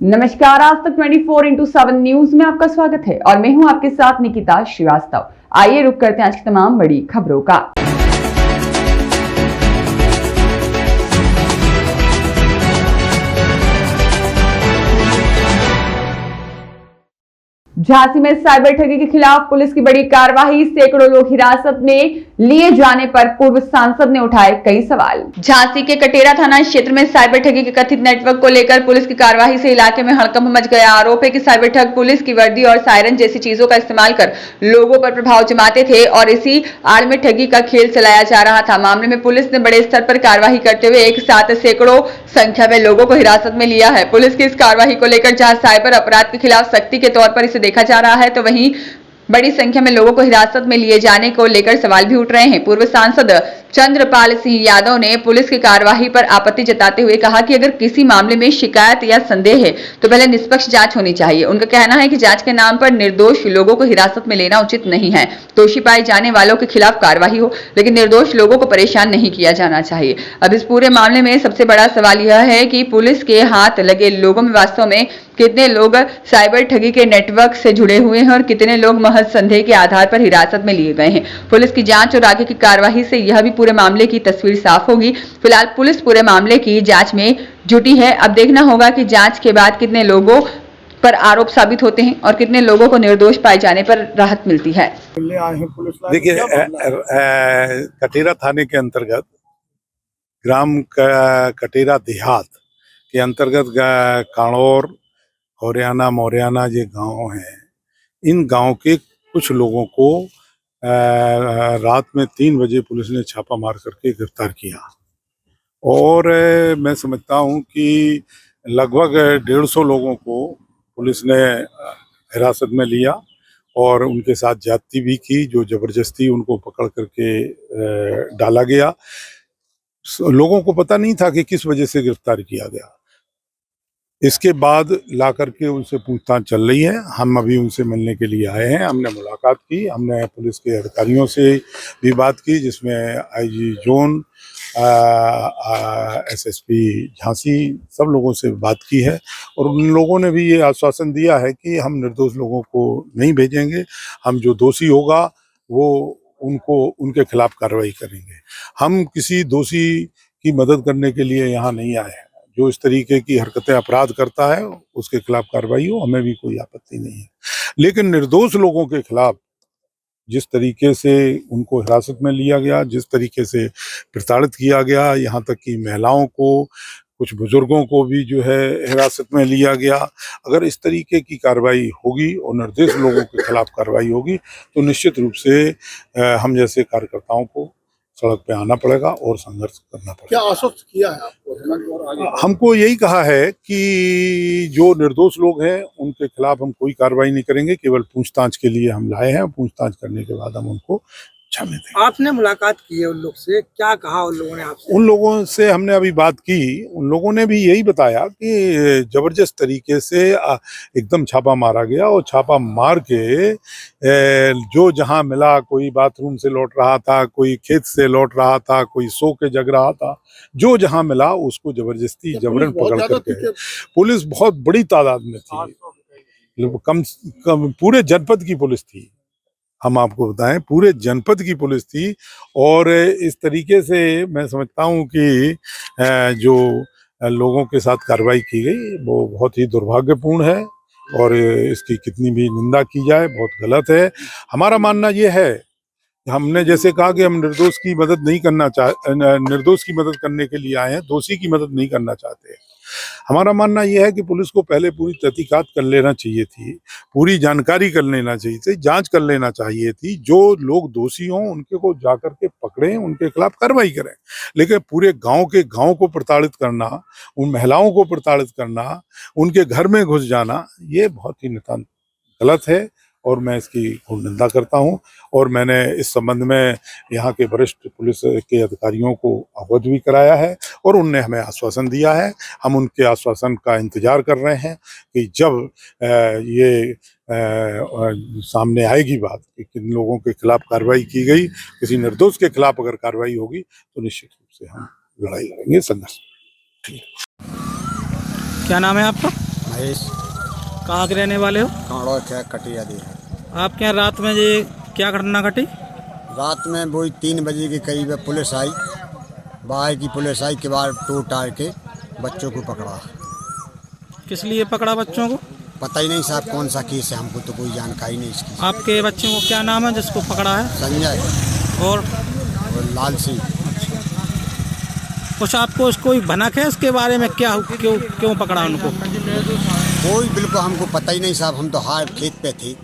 नमस्कार, आज तक 24/7 न्यूज में आपका स्वागत है और मैं हूं आपके साथ निकिता श्रीवास्तव। आइए रुक करते हैं आज की तमाम बड़ी खबरों का। झांसी में साइबर ठगी के खिलाफ पुलिस की बड़ी कार्रवाई। सैकड़ों लोग हिरासत में लिए जाने पर पूर्व सांसद ने उठाए कई सवाल। झांसी के कटेरा थाना क्षेत्र में साइबर ठगी के कथित नेटवर्क को लेकर पुलिस की कार्रवाई से इलाके में हड़कंप मच गया। आरोप है कि साइबर ठग पुलिस की वर्दी और सायरन जैसी चीजों का इस्तेमाल कर लोगों पर प्रभाव जमाते थे और इसी आड़ में ठगी का खेल चलाया जा रहा था। मामले में पुलिस ने बड़े स्तर पर कार्रवाई करते हुए एक साथ सैकड़ों संख्या में लोगों को हिरासत में लिया है। पुलिस की इस कार्रवाई को लेकर जहां साइबर अपराध के खिलाफ सख्ती के तौर पर इसे देखा जा रहा है, तो वहीं बड़ी संख्या में लोगों को हिरासत में लिए जाने को लेकर सवाल भी उठ रहे हैं। पूर्व सांसद चंद्रपाल सिंह यादव ने पुलिस की कार्रवाई पर आपत्ति जताते हुए कहा कि अगर किसी मामले में शिकायत या संदेह है तो पहले निष्पक्ष जांच होनी चाहिए। उनका कहना है कि जांच के नाम पर निर्दोष लोगों को हिरासत में लेना उचित नहीं है। दोषी पाए जाने वालों के खिलाफ कार्रवाई हो, लेकिन निर्दोष लोगों को परेशान नहीं किया जाना चाहिए। अब इस पूरे मामले में सबसे बड़ा सवाल यह है कि पुलिस के हाथ लगे लोगों में वास्तव में कितने लोग साइबर ठगी के नेटवर्क से जुड़े हुए हैं और कितने लोग महज संदेह के आधार पर हिरासत में लिए गए हैं। पुलिस की जांच और आगे की कार्रवाई से यह भी पूरे मामले की तस्वीर साफ होगी। फिलहाल पुलिस पूरे मामले की जांच में जुटी है। अब देखना होगा कि जांच के बाद कितने लोगों पर आरोप साबित होते हैं और कितने लोगों को निर्दोष पाए जाने पर राहत मिलती है। देखिए, कटेरा थाने के अंतर्गत ग्राम कटेरा देहात के अंतर्गत काणौर, हरियाणा, मौरियाना ये गांव हैं। इन गांव के कुछ लोगों को रात में 3 बजे पुलिस ने छापा मार करके गिरफ्तार किया और मैं समझता हूं कि लगभग 150 लोगों को पुलिस ने हिरासत में लिया और उनके साथ ज्यादती भी की, जो जबरदस्ती उनको पकड़ करके डाला गया। लोगों को पता नहीं था कि किस वजह से गिरफ्तार किया गया। इसके बाद ला करके उनसे पूछताछ चल रही है। हम अभी उनसे मिलने के लिए आए हैं। हमने मुलाकात की, हमने पुलिस के अधिकारियों से भी बात की, जिसमें आईजी जोन, एसएसपी झांसी, सब लोगों से बात की है और उन लोगों ने भी ये आश्वासन दिया है कि हम निर्दोष लोगों को नहीं भेजेंगे। हम जो दोषी होगा वो उनके खिलाफ कार्रवाई करेंगे। हम किसी दोषी की मदद करने के लिए यहाँ नहीं आए हैं। जो इस तरीके की हरकतें अपराध करता है उसके खिलाफ कार्रवाई हो, हमें भी कोई आपत्ति नहीं है। लेकिन निर्दोष लोगों के खिलाफ जिस तरीके से उनको हिरासत में लिया गया, जिस तरीके से प्रताड़ित किया गया, यहाँ तक कि महिलाओं को, कुछ बुजुर्गों को भी जो है हिरासत में लिया गया, अगर इस तरीके की कार्रवाई होगी और निर्दोष लोगों के खिलाफ कार्रवाई होगी तो निश्चित रूप से हम जैसे कार्यकर्ताओं को सड़क पे आना पड़ेगा और संघर्ष करना पड़ेगा। क्या आश्वस्त किया है आपको? हमको यही कहा है कि जो निर्दोष लोग हैं उनके खिलाफ हम कोई कार्रवाई नहीं करेंगे, केवल पूछताछ के लिए हम लाए हैं। पूछताछ करने के बाद हम उनको क्षमा देंगे। आपने मुलाकात की है उन लोग से, क्या कहा उन लोगों ने आपसे? उन लोगों से हमने अभी बात की, उन लोगों ने भी यही बताया कि जबरदस्त तरीके से एकदम छापा मारा गया और छापा मार के जो जहां मिला, कोई बाथरूम से लौट रहा था, कोई खेत से लौट रहा था, कोई सो के जग रहा था, जो जहां मिला उसको जबरदस्ती जबरन पकड़ करके, पुलिस बहुत बड़ी तादाद में थी, कम पूरे जनपद की पुलिस थी। हम आपको बताएं, पूरे जनपद की पुलिस थी और इस तरीके से मैं समझता हूं कि जो लोगों के साथ कार्रवाई की गई वो बहुत ही दुर्भाग्यपूर्ण है और इसकी कितनी भी निंदा की जाए बहुत गलत है। हमारा मानना ये है, हमने जैसे कहा कि हम निर्दोष की मदद नहीं करना निर्दोष की मदद करने के लिए आए हैं, दोषी की मदद नहीं करना चाहते। हमारा मानना यह है कि पुलिस को पहले पूरी तहकीकात कर लेना चाहिए थी, पूरी जानकारी कर लेना चाहिए थी, जांच कर लेना चाहिए थी। जो लोग दोषी हों उनके को जाकर के पकड़ें, उनके खिलाफ कार्रवाई करें। लेकिन पूरे गांव को प्रताड़ित करना, उन महिलाओं को प्रताड़ित करना, उनके घर में घुस जाना, ये बहुत ही नितांत गलत है और मैं इसकी खूब निंदा करता हूं। और मैंने इस संबंध में यहाँ के वरिष्ठ पुलिस के अधिकारियों को अवगत भी कराया है और उनने हमें आश्वासन दिया है। हम उनके आश्वासन का इंतजार कर रहे हैं कि जब ये सामने आएगी बात कि किन लोगों के खिलाफ कार्रवाई की गई, किसी निर्दोष के खिलाफ अगर कार्रवाई होगी तो निश्चित रूप से हम लड़ाई लड़ेंगे, संघर्ष। क्या नाम है आपका? महेश कहाँ के रहने वाले हो? कांडो थे कटिया दी है। आपके यहाँ रात में ये क्या घटना घटी? रात में वही 3 बजे के करीब पुलिस आई, बाहर की पुलिस आई के बाद टूर टार के बच्चों को पकड़ा। किस लिए पकड़ा बच्चों को? पता ही नहीं साहब कौन सा केस है, हमको तो कोई जानकारी नहीं इसकी। आपके बच्चों को क्या नाम है जिसको पकड़ा है? संजय और और लाल सिंह। कुछ आपको कोई भनक है इसके बारे में, क्या क्यों पकड़ा उनको? कोई बिल्कुल हमको पता ही नहीं साहब, हम तो हार खेत पे थे।